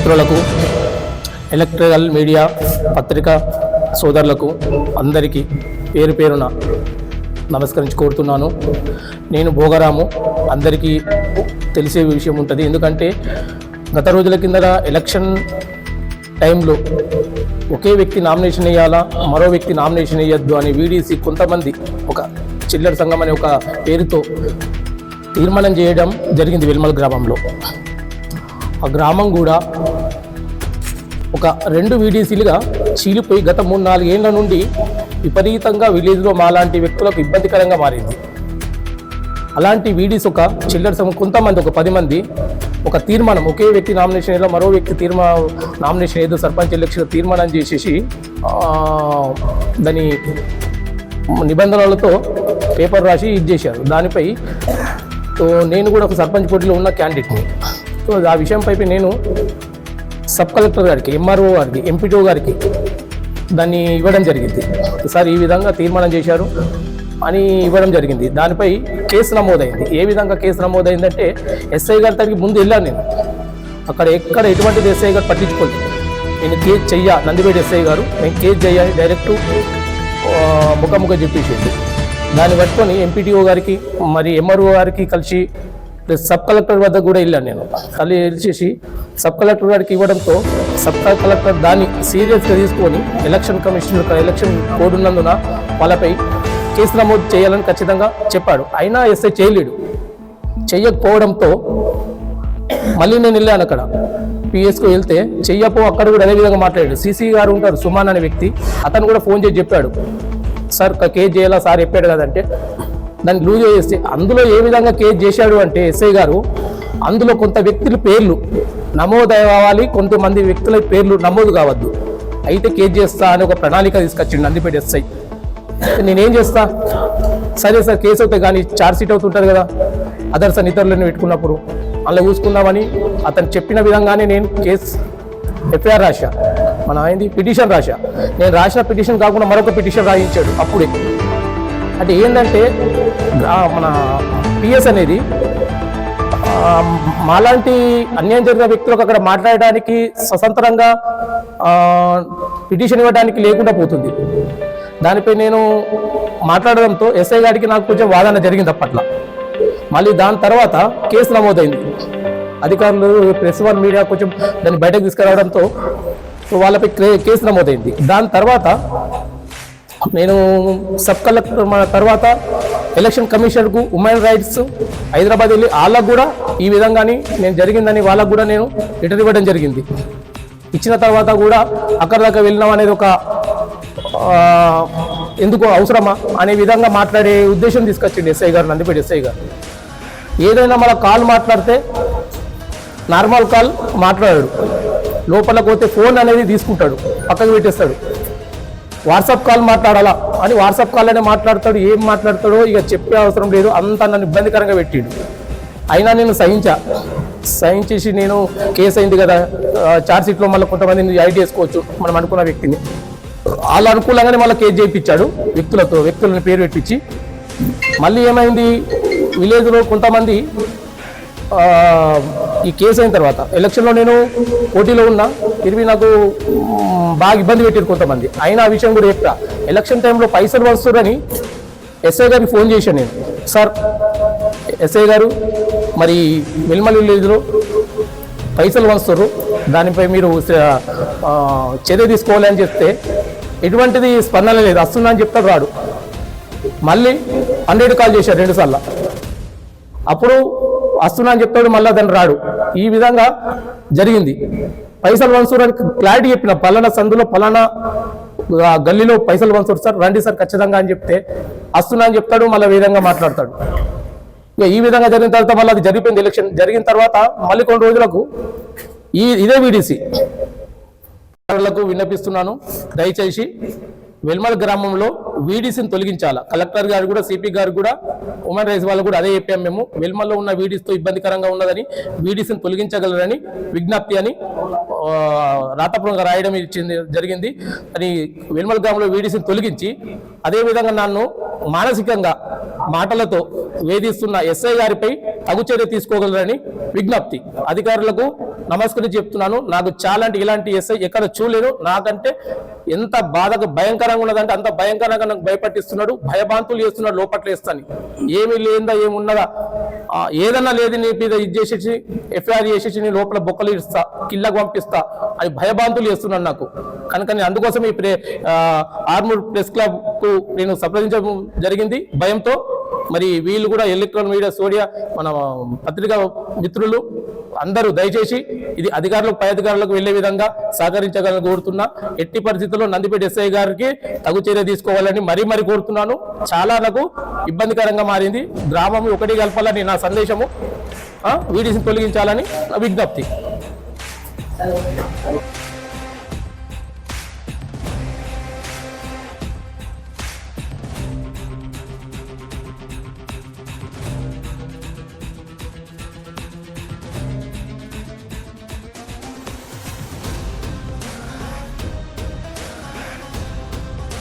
మిత్రులకు, electrical media పత్రికా సోదరులకు అందరికీ పేరు పేరున నమస్కరించి కోరుతున్నాను. నేను భోగరాము. అందరికీ తెలిసే విషయం ఉంటుంది, ఎందుకంటే గత రోజుల కిందట ఎలక్షన్ టైంలో ఒకే వ్యక్తి నామినేషన్ వేయాలా, మరో వ్యక్తి నామినేషన్ వేయద్దు అని వీడీసీ కొంతమంది ఒక చిల్లర సంఘం అనే ఒక పేరుతో తీర్మానం చేయడం జరిగింది వెల్మల్ గ్రామంలో. ఆ గ్రామం కూడా ఒక 2 వీడీసీలుగా చీలిపోయి గత 3-4 ఏళ్ల నుండి విపరీతంగా విలేజ్లో మాలాంటి వ్యక్తులకు ఇబ్బందికరంగా మారింది. అలాంటి వీడీస్ ఒక చిల్లర సంఘం కొంతమంది ఒక 10 మంది ఒక తీర్మానం, ఒకే వ్యక్తి నామినేషన్ ఏదో మరో వ్యక్తి నామినేషన్ ఏదో సర్పంచ్ ఎలక్షన్ తీర్మానం చేసేసి దాని నిబంధనలతో పేపర్ రాసి చేశారు. దానిపై నేను కూడా ఒక సర్పంచ్ పోటీలో ఉన్న క్యాండిడేట్ని. ఆ విషయంపై నేను సబ్ కలెక్టర్ గారికి, ఎంఆర్ఓ గారికి, ఎంపీటీఓ గారికి దాన్ని ఇవ్వడం జరిగింది. సార్ ఈ విధంగా తీర్మానం చేశారు అని ఇవ్వడం జరిగింది. దానిపై కేసు నమోదైంది. ఏ విధంగా కేసు నమోదైందంటే ఎస్ఐ గారి దగ్గరికి ముందు వెళ్ళాను నేను. అక్కడ ఎటువంటిది ఎస్ఐ గారు పట్టించుకోలేదు. నేను కేసు చెయ్యా, నందిపేట ఎస్ఐ గారు నేను కేసు చెయ్యాలి డైరెక్ట్ ముఖముఖ చెప్పేసింది. దాన్ని పట్టుకొని ఎంపీటీఓ గారికి మరి ఎంఆర్ఓ గారికి కలిసి సబ్ కలెక్టర్ వద్ద కూడా వెళ్ళాను నేను. కలిసి సబ్ కలెక్టర్ గారికి ఇవ్వడంతో సబ్ కలెక్టర్ దాన్ని సీరియస్గా తీసుకొని ఎలక్షన్ కమిషనర్ ఎలక్షన్ కోడ్ ఉన్నందున వాళ్ళపై కేసు నమోదు చేయాలని ఖచ్చితంగా చెప్పాడు. అయినా ఎస్ఐ చేయకపోవడంతో మళ్ళీ నేను వెళ్ళాను అక్కడ పిఎస్కు వెళ్తే చెయ్యపో, అక్కడ కూడా అదే విధంగా మాట్లాడాడు. సీసీ గారు ఉంటారు సుమాన్ అనే వ్యక్తి, అతను కూడా ఫోన్ చేసి చెప్పాడు, సార్ కేసు చేయాలా సార్ చెప్పాడు కదంటే దాన్ని లూజ్ చేస్తే అందులో ఏ విధంగా కేసు చేశాడు అంటే ఎస్ఐ గారు అందులో కొంత వ్యక్తుల పేర్లు నమోదు అవ్వాలి, కొంతమంది వ్యక్తుల పేర్లు నమోదు కావద్దు, అయితే కేసు చేస్తా అని ఒక ప్రణాళిక తీసుకొచ్చిండు నందిపేట ఎస్ఐ. నేనేం చేస్తా, సరే సార్ కేసు అవుతాయి కానీ ఛార్జ్ షీట్ అవుతుంటుంది కదా అదర్స్ అని ఇతరులను పెట్టుకున్నప్పుడు అలా చూసుకుందామని అతను చెప్పిన విధంగానే నేను కేసు ఎఫ్ఐఆర్ రాశా, పిటిషన్ రాశా. నేను రాసిన పిటిషన్ కాకుండా మరొక పిటిషన్ రాయించాడు అప్పుడే. అంటే ఏంటంటే మన పిఎస్ అనేది మాలాంటి అన్యాయం జరిగిన వ్యక్తులకు అక్కడ మాట్లాడడానికి స్వతంత్రంగా పిటిషన్ ఇవ్వడానికి లేకుండా పోతుంది. దానిపై నేను మాట్లాడడంతో ఎస్ఐ గారికి నాకు కొంచెం వాదన జరిగింది అప్పట్లో. మళ్ళీ దాని తర్వాత కేసు నమోదైంది. అధికారులు ప్రెస్ వన్ మీడియా కొంచెం దాన్ని బయటకు తీసుకురావడంతో వాళ్ళపై కేసు నమోదైంది. దాని తర్వాత నేను సబ్ కలెక్టర్ తర్వాత ఎలక్షన్ కమిషనర్కు హ్యూమన్ రైట్స్ హైదరాబాద్ వెళ్ళి వాళ్ళకు కూడా ఈ విధంగాని నేను జరిగిందని వాళ్ళకు కూడా నేను లెటర్ ఇవ్వడం జరిగింది. ఇచ్చిన తర్వాత కూడా అక్కడ దాకా వెళ్ళినాం అనేది ఒక ఎందుకు అవసరమా అనే విధంగా మాట్లాడే ఉద్దేశం తీసుకొచ్చింది ఎస్ఐ గారు, నందిపేట ఎస్ఐ గారు. ఏదైనా మన కాల్ మాట్లాడితే నార్మల్ కాల్ మాట్లాడాడు, లోపలికి పోతే ఫోన్ అనేది తీసుకుంటాడు, పక్కకు పెట్టేస్తాడు. వాట్సాప్ కాల్ మాట్లాడాలా అని వాట్సాప్ కాల్ అనే మాట్లాడతాడు. ఏం మాట్లాడతాడో ఇక చెప్పే అవసరం లేదు, అంత నన్ను ఇబ్బందికరంగా పెట్టిండు. అయినా నేను సహించేసి నేను కేసు అయింది కదా, ఛార్జ్ షీట్లో మళ్ళీ కొంతమందిని యాడ్ చేసుకోవచ్చు మనం అనుకున్న వ్యక్తిని. వాళ్ళు అనుకూలంగానే మళ్ళీ కేసు చేయించాడు వ్యక్తులని పేరు పెట్టించి. మళ్ళీ ఏమైంది, విలేజ్లో కొంతమంది ఈ కేసు అయిన తర్వాత ఎలక్షన్లో నేను పోటీలో ఉన్నా, తిరిగి నాకు బాగా ఇబ్బంది పెట్టారు కొంతమంది. అయినా ఆ విషయం కూడా చెప్తా, ఎలక్షన్ టైంలో పైసలు వస్తురని ఎస్ఐ గారికి ఫోన్ చేశాను నేను. సార్ ఎస్ఐ గారు మరి వెల్మల్ విలేజ్లో పైసలు వస్తున్నారు, దానిపై మీరు చర్య తీసుకోవాలి అని చెప్తే ఎటువంటిది స్పందన లేదు, వస్తున్నా అని చెప్తాడు రాడు. మళ్ళీ 100 కాల్ చేశారు 2 సార్లు, అప్పుడు వస్తున్నా అని చెప్తాడు, మళ్ళీ దాన్ని రాడు. ఈ విధంగా జరిగింది. పైసలు వన్సూరానికి క్లారిటీ చెప్పిన, పలానా సందులో పలానా గల్లీలో పైసలు వన్సూరు సార్, రండి సార్ ఖచ్చితంగా అని చెప్తే వస్తున్నా అని చెప్తాడు, మళ్ళీ విధంగా మాట్లాడతాడు. ఇక ఈ విధంగా జరిగిన తర్వాత మళ్ళీ అది జరిగిపోయింది. ఎలక్షన్ జరిగిన తర్వాత మళ్ళీ కొన్ని రోజులకు ఇదే వీడీసీ విన్నపిస్తున్నాను, దయచేసి వెల్మల్ గ్రామంలో వీడీసీని తొలగించాలా. కలెక్టర్ గారు కూడా, సిపి గారు కూడా, హ్యూమన్ రైట్స్ వాళ్ళు కూడా అదే చెప్పాం మేము. వెల్మల్లో ఉన్న వీడీస్తో ఇబ్బందికరంగా ఉన్నదని, వీడీసీని తొలగించగలరని విజ్ఞప్తి అని రాతపూర్వకంగా రాయడం జరిగింది. అని వెల్మల్ గ్రామంలో వీడీసీని తొలగించి అదేవిధంగా నన్ను మానసికంగా మాటలతో వేధిస్తున్న ఎస్ఐ గారిపై తగు చర్య తీసుకోగలరని విజ్ఞప్తి. అధికారులకు నమస్కరించి చెప్తున్నాను. నాకు చాలా అంటే ఇలాంటి ఎస్ఐ ఎక్కడ చూడలేదు. నాకంటే ఎంత బాధగా భయంకరంగా ఉన్నదంటే అంత భయంకరంగా నాకు భయపట్టిస్తున్నాడు, భయభాంతులు చేస్తున్నాడు లోపట్ల వేస్తాను. ఏమీ లేదా ఏమున్నదా ఏదన్నా లేదు నీ మీద ఇది చేసేసి ఎఫ్ఐఆర్ చేసేసి నీ లోపల బొక్కలు ఇస్తా కిళ్ళకు పంపిస్తా అని భయభాంతులు చేస్తున్నాడు నాకు. కనుక నేను అందుకోసం ఈ ఆర్మూర్ ప్రెస్ క్లబ్ కు నేను సంప్రదించడం జరిగింది భయంతో. మరి వీళ్ళు కూడా ఎలక్ట్రానిక్ మీడియా సోడియా మన పత్రికా మిత్రులు అందరూ దయచేసి ఇది అధికారులకు పై అధికారులకు వెళ్లే విధంగా సహకరించగలని కోరుతున్నా. ఎట్టి పరిస్థితుల్లో నందిపేట ఎస్ఐ గారికి తగు చర్య తీసుకోవాలని మరీ కోరుతున్నాను. చాలా నాకు ఇబ్బందికరంగా మారింది. గ్రామం ఒకటి కలపాలని నా సందేశము, వీడిని తొలగించాలని నా విజ్ఞప్తి.